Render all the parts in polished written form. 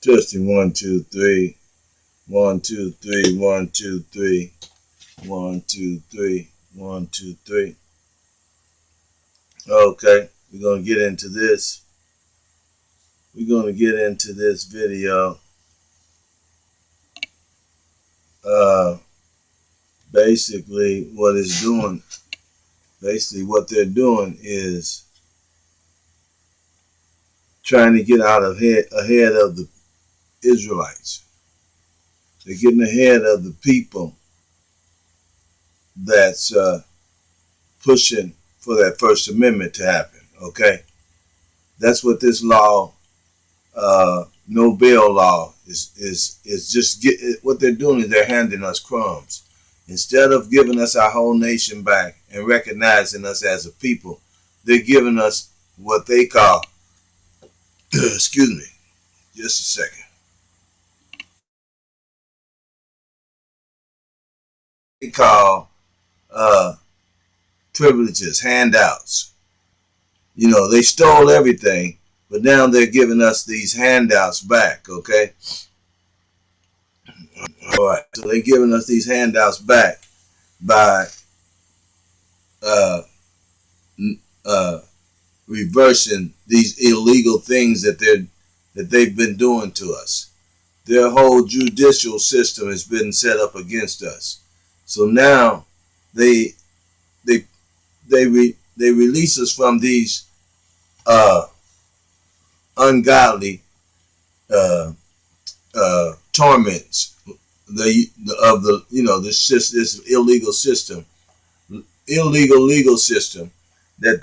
Testing 1, 2, 3. 1, 2, 3. 1, 2, 3. 1, 2, 3. 1, 2, 3. Okay, we're gonna get into this. We're gonna get into this video. Basically, what it's doing. Basically, what they're doing is trying to get out of ahead of the Israelites. They're getting ahead of the people that's pushing for that First Amendment to happen. Okay, that's what this law, no bail law, is just what they're doing is they're handing us crumbs instead of giving us our whole nation back and recognizing us as a people. They're giving us what they call excuse me, just a second. They call privileges, handouts. You know, they stole everything, but now they're giving us these handouts back, okay? All right, so they're giving us these handouts back by reversing these illegal things that they've been doing to us. Their whole judicial system has been set up against us. So now they release us from these ungodly torments this illegal system, illegal legal system that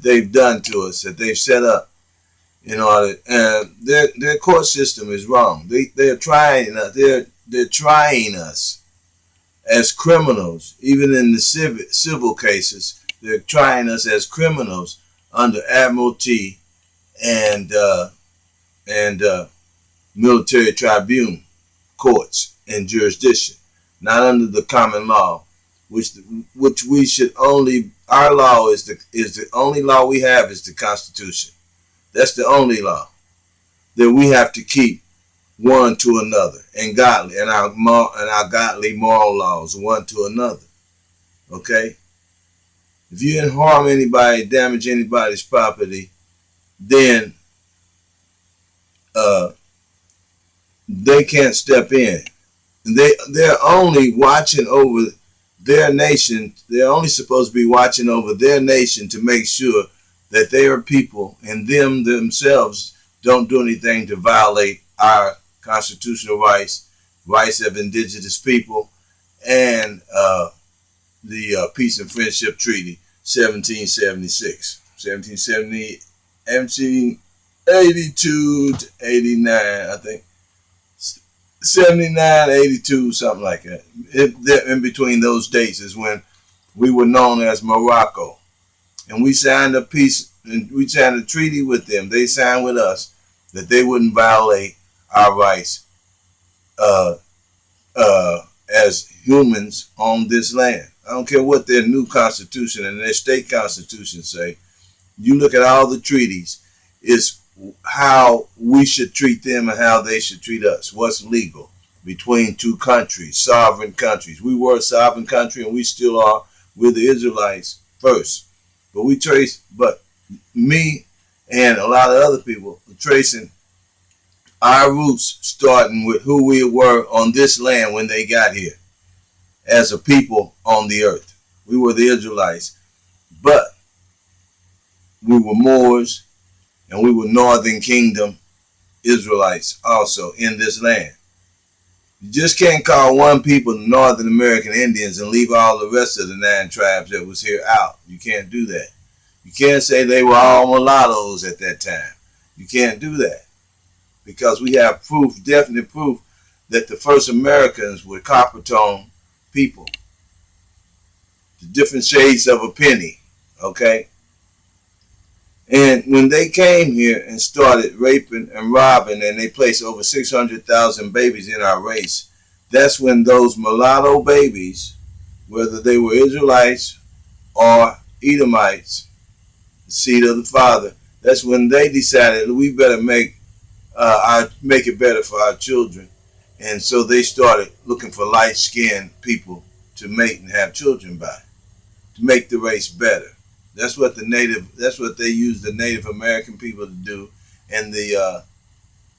they've done to us, that they've set up in order. And their court system is wrong. They're trying us as criminals, even in the civil cases. They're trying us as criminals under admiralty and military tribunal courts and jurisdiction, not under the common law, which we should only. Our law is the only law we have is the Constitution. That's the only law that we have to keep one to another, and godly, and our godly moral laws one to another. Okay, if you didn't harm anybody, damage anybody's property, then they can't step in. They're only watching over their nation. They're only supposed to be watching over their nation to make sure that their people and themselves don't do anything to violate our constitutional rights of indigenous people, and the Peace and Friendship Treaty 1776, 1782 to 89, I think. 79, 82, something like that. In between those dates is when we were known as Morocco. And we signed a peace, and we signed a treaty with them. They signed with us that they wouldn't violate our rights as humans on this land. I don't care what their new constitution and their state constitution say. You look at all the treaties, it's how we should treat them and how they should treat us. What's legal between two countries, sovereign countries. We were a sovereign country, and we still are. We're the Israelites first. But me and a lot of other people are tracing our roots, starting with who we were on this land when they got here as a people on the earth. We were the Israelites, but we were Moors, and we were Northern Kingdom Israelites also in this land. You just can't call one people Northern American Indians and leave all the rest of the 9 tribes that was here out. You can't do that. You can't say they were all mulattoes at that time. You can't do that, because we have proof, definite proof, that the first Americans were copper tone people. The different shades of a penny, okay? And when they came here and started raping and robbing, and they placed over 600,000 babies in our race, that's when those mulatto babies, whether they were Israelites or Edomites, the seed of the father, that's when they decided we better make make it better for our children. And so they started looking for light-skinned people to mate and have children by, to make the race better. That's what they used the Native American people to do, and the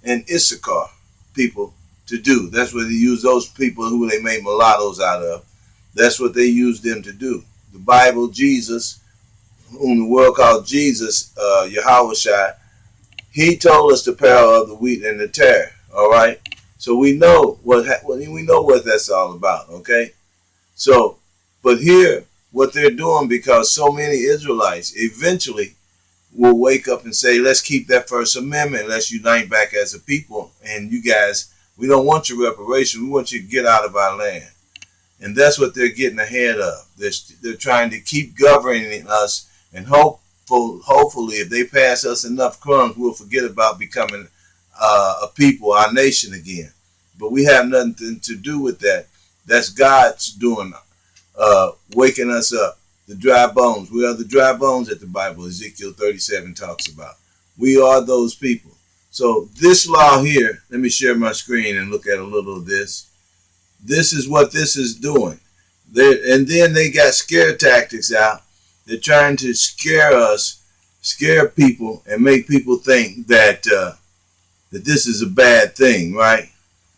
and Issachar people to do. That's what they used those people who they made mulattoes out of. That's what they used them to do. The Bible, Jesus, whom the world called Jesus, Yahushua, he told us the parallel of the wheat and the tare. All right, so we know what that's all about. Okay, so but here what they're doing, because so many Israelites eventually will wake up and say, let's keep that First Amendment, let's unite back as a people, and you guys, we don't want your reparation, we want you to get out of our land. And that's what they're getting ahead of. They're trying to keep governing us, and hopefully if they pass us enough crumbs, we'll forget about becoming a people, our nation again. But we have nothing to do with that. That's God's doing, waking us up. The dry bones. We are the dry bones that the Bible, Ezekiel 37, talks about. We are those people. So this law here, let me share my screen and look at a little of this. This is what this is doing. And then they got scare tactics out. They're trying to scare us, scare people, and make people think that that this is a bad thing, right?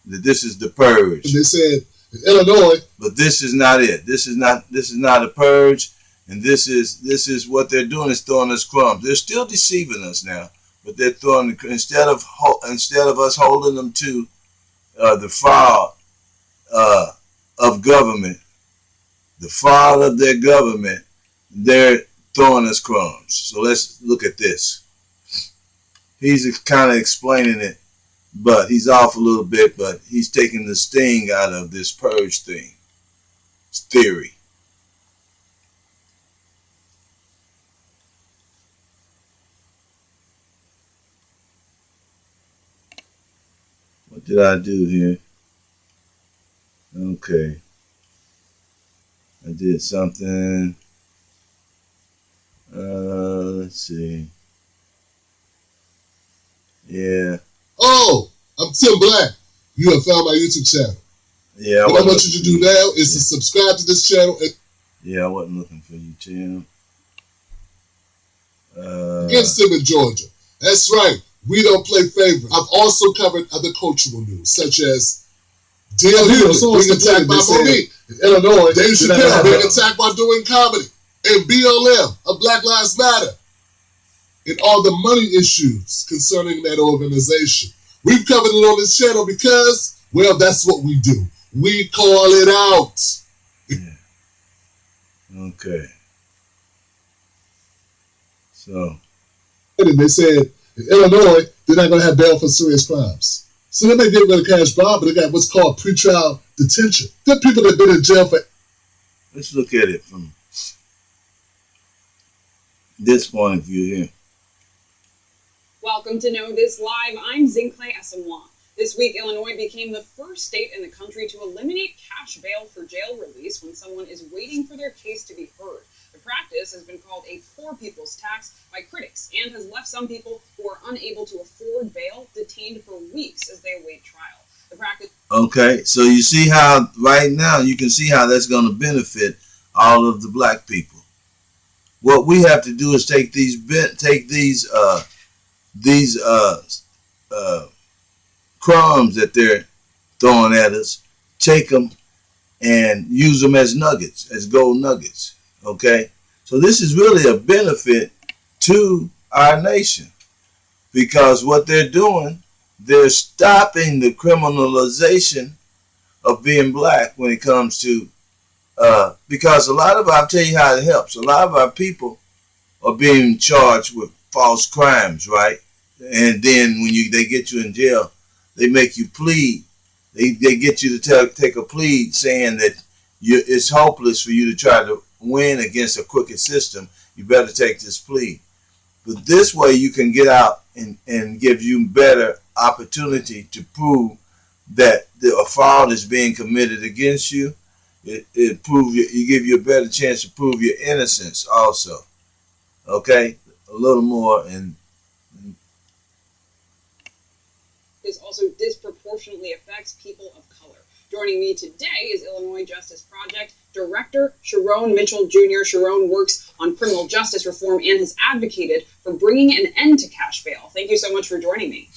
That this is the purge. And they said in Illinois, but this is not it. This is not a purge, and this is what they're doing, is throwing us crumbs. They're still deceiving us now, but they're throwing, instead of us holding them to the fraud of government, the fraud of their government, they're throwing us crumbs. So let's look at this. He's kind of explaining it, but he's off a little bit, but he's taking the sting out of this purge thing. It's theory. What did I do here? Okay. I did something. Let's see. Yeah. Oh, I'm Tim Black. You have found my YouTube channel. Yeah. What I want you to do now is to subscribe to this channel. Yeah, I wasn't looking for you, Tim. Against him in Georgia. That's right. We don't play favorites. I've also covered other cultural news, such as D.L. Hughley being attacked by Monique. In Illinois, Dave Chappelle being attacked by doing comedy. And BLM of Black Lives Matter. And all the money issues concerning that organization. We've covered it on this channel because, well, that's what we do. We call it out. Yeah. Okay. So. And they said in Illinois, they're not going to have bail for serious crimes. So they may get rid of cash bond, but they got what's called pretrial detention. There are people that have been in jail for. Let's look at it from this point of view here. Welcome to Know This Live. I'm Zincle Asamoah. This week, Illinois became the first state in the country to eliminate cash bail for jail release when someone is waiting for their case to be heard. The practice has been called a poor people's tax by critics and has left some people who are unable to afford bail detained for weeks as they await trial. The practice. Okay, so you see how right now you can see how that's going to benefit all of the black people. What we have to do is take these crumbs that they're throwing at us, take them and use them as nuggets, as gold nuggets. Okay, so this is really a benefit to our nation, because what they're doing, they're stopping the criminalization of being black when it comes to because a lot of, I'll tell you how it helps. A lot of our people are being charged with false crimes, right? And then when they get you in jail, they make you plead. They get you to take a plea saying that it's hopeless for you to try to win against a crooked system. You better take this plea. But this way you can get out and give you better opportunity to prove that a fraud is being committed against you. It give you a better chance to prove your innocence also. Okay, a little more and this also disproportionately affects people of color. Joining me today is Illinois Justice Project Director Sharon Mitchell Jr. Sharon works on criminal justice reform and has advocated for bringing an end to cash bail. Thank you so much for joining me.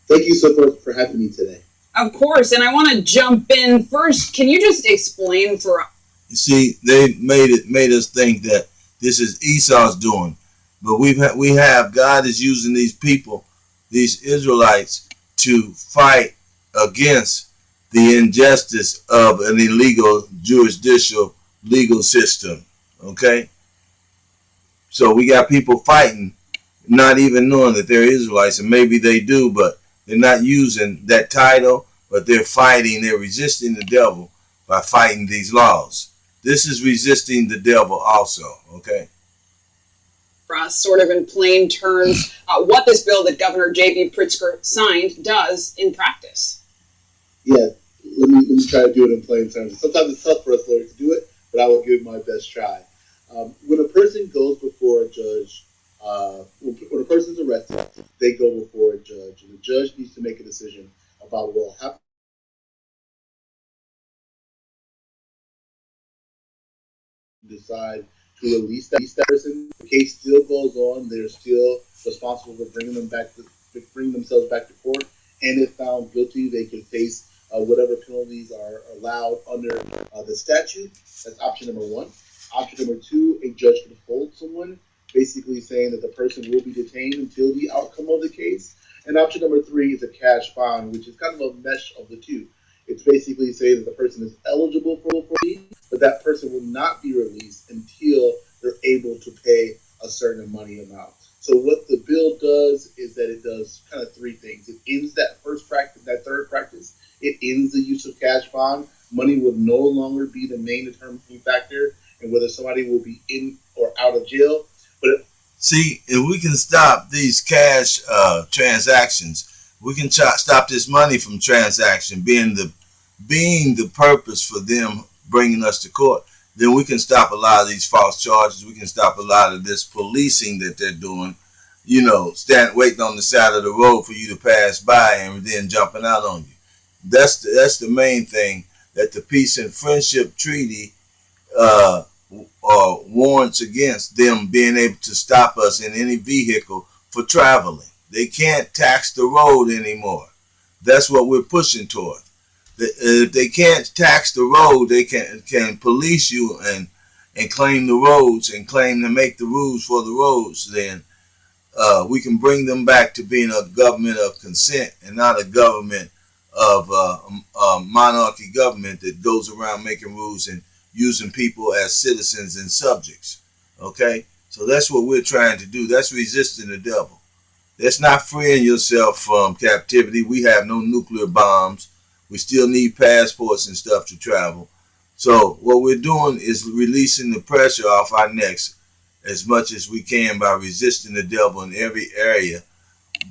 Thank you so much for having me today. Of course, and I want to jump in first. Can you just explain for us? You see, they made us think that this is Esau's doing, but we have God is using these people, these Israelites, to fight against the injustice of an illegal jurisdictional legal system. Okay, so we got people fighting, not even knowing that they're Israelites, and maybe they do, but they're not using that title, but they're fighting, they're resisting the devil by fighting these laws. This is resisting the devil also, okay? For us, sort of in plain terms, what this bill that Governor J.B. Pritzker signed does in practice. Yeah, let me try to do it in plain terms. Sometimes it's tough for us lawyers to do it, but I will give my best try. When a person goes before a judge, when a person's arrested, they go before a judge, and the judge needs to make a decision about what will happen. Decide to release that person. The case still goes on. They're still responsible for bringing themselves back to court. And if found guilty, they can face whatever penalties are allowed under the statute. That's option number one. Option number two, a judge can hold someone, basically saying that the person will be detained until the outcome of the case. And option number three is a cash bond, which is kind of a mesh of the two. It's basically saying that the person is eligible for release, but that person will not be released until they're able to pay a certain money amount. So what the bill does is that it does kind of three things. It ends that first practice, that third practice. It ends the use of cash bond. Money will no longer be the main determining factor in whether somebody will be in or out of jail. But see, if we can stop these cash transactions, we can stop this money from transaction being the purpose for them bringing us to court. Then we can stop a lot of these false charges. We can stop a lot of this policing that they're doing. You know, waiting on the side of the road for you to pass by and then jumping out on you. That's the main thing that the Peace and Friendship Treaty warrants against, them being able to stop us in any vehicle for traveling. They can't tax the road anymore. That's what we're pushing toward. If they can't tax the road, they can police you and claim the roads and claim to make the rules for the roads. Then we can bring them back to being a government of consent and not a government of monarchy government that goes around making rules and using people as citizens and subjects. Okay, so that's what we're trying to do. That's resisting the devil. That's not freeing yourself from captivity. We have no nuclear bombs. We still need passports and stuff to travel. So what we're doing is releasing the pressure off our necks as much as we can by resisting the devil in every area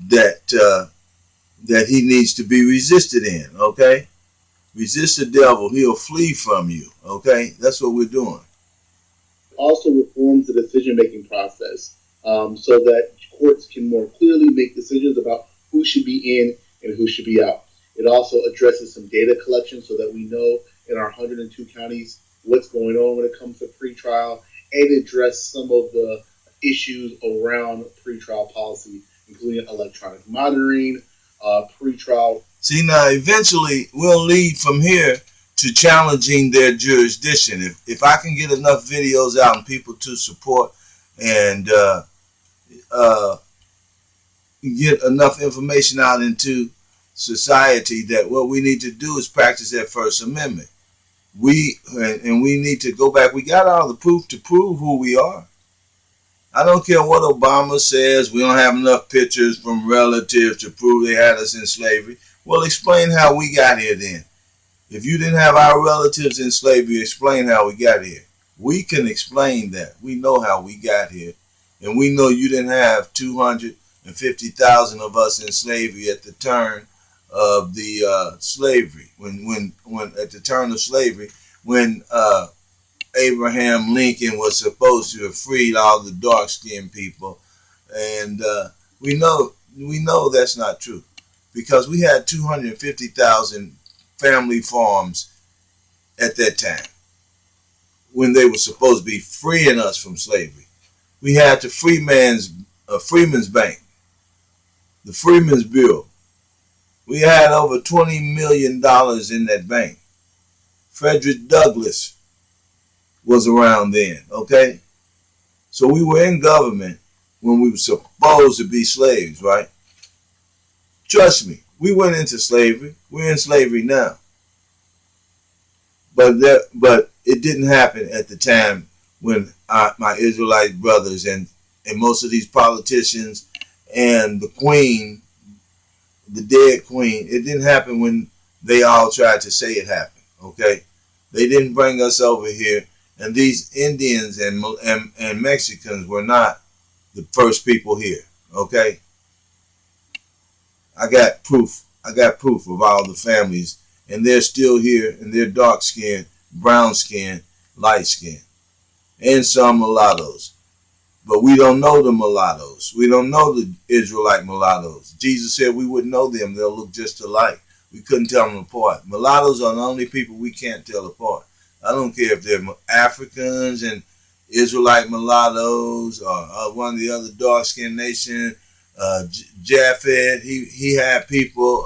that he needs to be resisted in. Okay, resist the devil; he'll flee from you. Okay, that's what we're doing. Also reforms the decision-making process so that courts can more clearly make decisions about who should be in and who should be out. It also addresses some data collection so that we know in our 102 counties what's going on when it comes to pretrial, and address some of the issues around pretrial policy, including electronic monitoring, pretrial. See, now eventually we'll lead from here to challenging their jurisdiction. If I can get enough videos out and people to support and get enough information out into society, that what we need to do is practice that First Amendment. We need to go back. We got all the proof to prove who we are. I don't care what Obama says. We don't have enough pictures from relatives to prove they had us in slavery. Well, explain how we got here then. If you didn't have our relatives in slavery, explain how we got here. We can explain that. We know how we got here. And we know you didn't have 250,000 of us in slavery at the turn of the slavery. When at the turn of slavery, when Abraham Lincoln was supposed to have freed all the dark-skinned people, and we know that's not true. because we had 250,000 family farms at that time when they were supposed to be freeing us from slavery. We had the Freeman's Bank, the Freeman's Bureau. We had over $20 million in that bank. Frederick Douglass was around then, okay? So we were in government when we were supposed to be slaves, right? Trust me, we went into slavery. We're in slavery now. But it didn't happen at the time when my Israelite brothers and most of these politicians and the queen, the dead queen, it didn't happen when they all tried to say it happened, okay? They didn't bring us over here, and these Indians and Mexicans were not the first people here, okay? I got proof of all the families, and they're still here, and they're dark skinned, brown skinned, light skinned, and some mulattoes. But we don't know the mulattoes. We don't know the Israelite mulattoes. Jesus said we wouldn't know them. They'll look just alike. We couldn't tell them apart. Mulattoes are the only people we can't tell apart. I don't care if they're Africans and Israelite mulattoes or one of the other dark-skinned nations. Japheth, he had people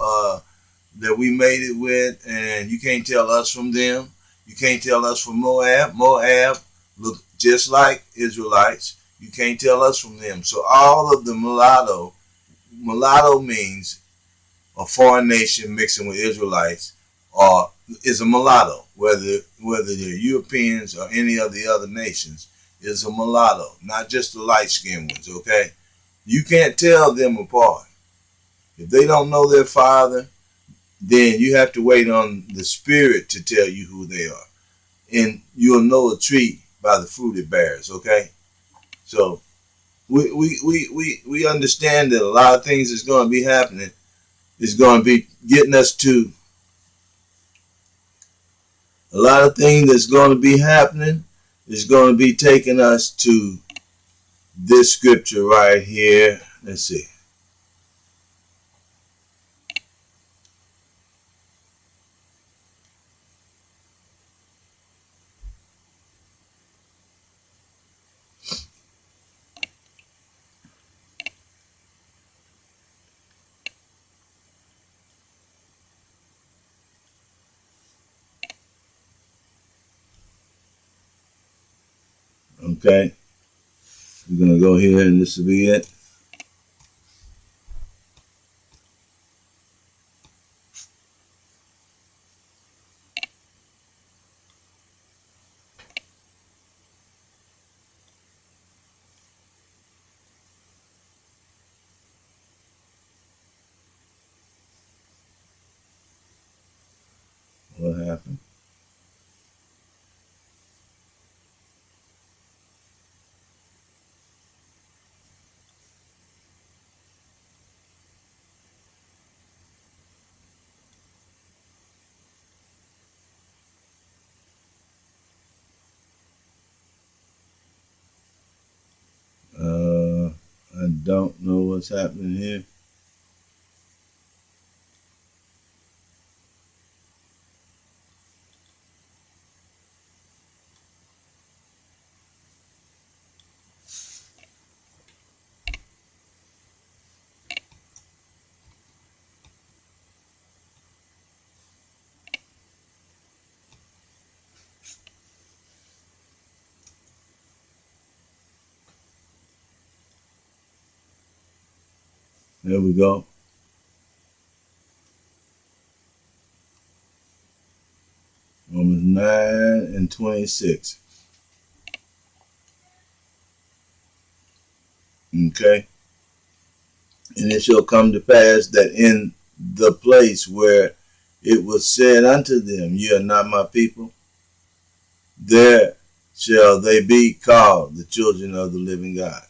that we made it with, and you can't tell us from them. You can't tell us from Moab. Moab look just like Israelites. You can't tell us from them. So all of the mulatto means a foreign nation mixing with Israelites, or is a mulatto, whether they're Europeans or any of the other nations, is a mulatto, not just the light-skinned ones, okay? You can't tell them apart. If they don't know their father, then you have to wait on the Spirit to tell you who they are. And you'll know a tree by the fruit it bears, okay? So we understand that a lot of things is going to be happening. It's going to be getting us to a lot of things that's going to be happening is going to be taking us to this scripture right here. Let's see. Okay, we're going to go here and this will be it. What happened? I don't know what's happening here. There we go. Romans 9 and 26. Okay. And it shall come to pass that in the place where it was said unto them, ye are not my people, there shall they be called the children of the living God.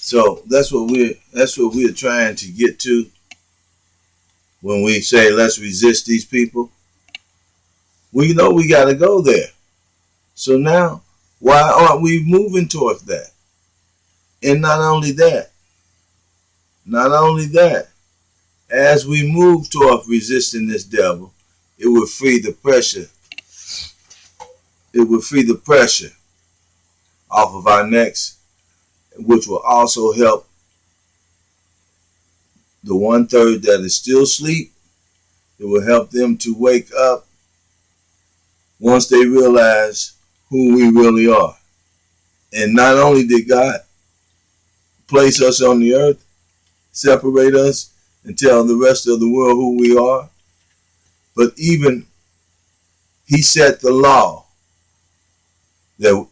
So that's what we're trying to get to when we say let's resist these people. We know we got to go there. So now, why aren't we moving towards that? And not only that, as we move toward resisting this devil, it will free the pressure. It will free the pressure off of our necks, which will also help the 1/3 that is still asleep. It will help them to wake up once they realize who we really are. And not only did God place us on the earth, separate us, and tell the rest of the world who we are, but even He set the law that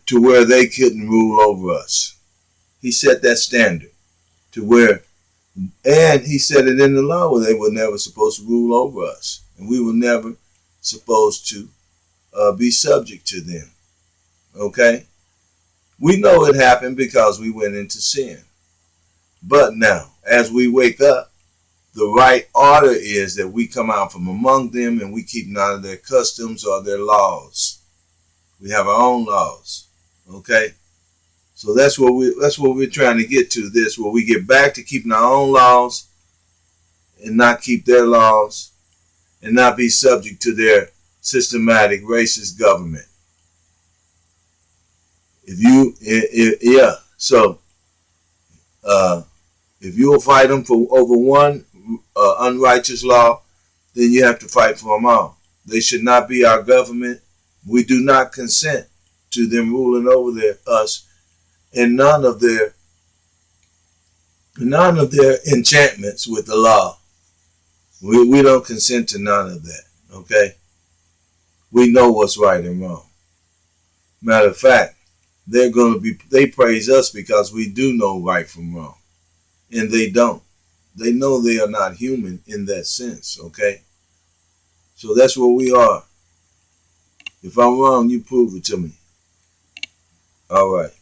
to where they couldn't rule over us. He set that standard to where, and He set it in the law where they were never supposed to rule over us, and we were never supposed to be subject to them. Okay? We know it happened because we went into sin. But now, as we wake up, the right order is that we come out from among them and we keep none of their customs or their laws. We have our own laws. Okay? So that's what we're trying to get to, this, where we get back to keeping our own laws and not keep their laws and not be subject to their systematic racist government. If you'll fight them for over one unrighteous law, then you have to fight for them all. They should not be our government. We do not consent to them ruling over us, and none of their enchantments with the law. We don't consent to none of that. Okay? We know what's right and wrong. Matter of fact, they praise us because we do know right from wrong. And they don't. They know they are not human in that sense, okay? So that's where we are. If I'm wrong, you prove it to me. All right.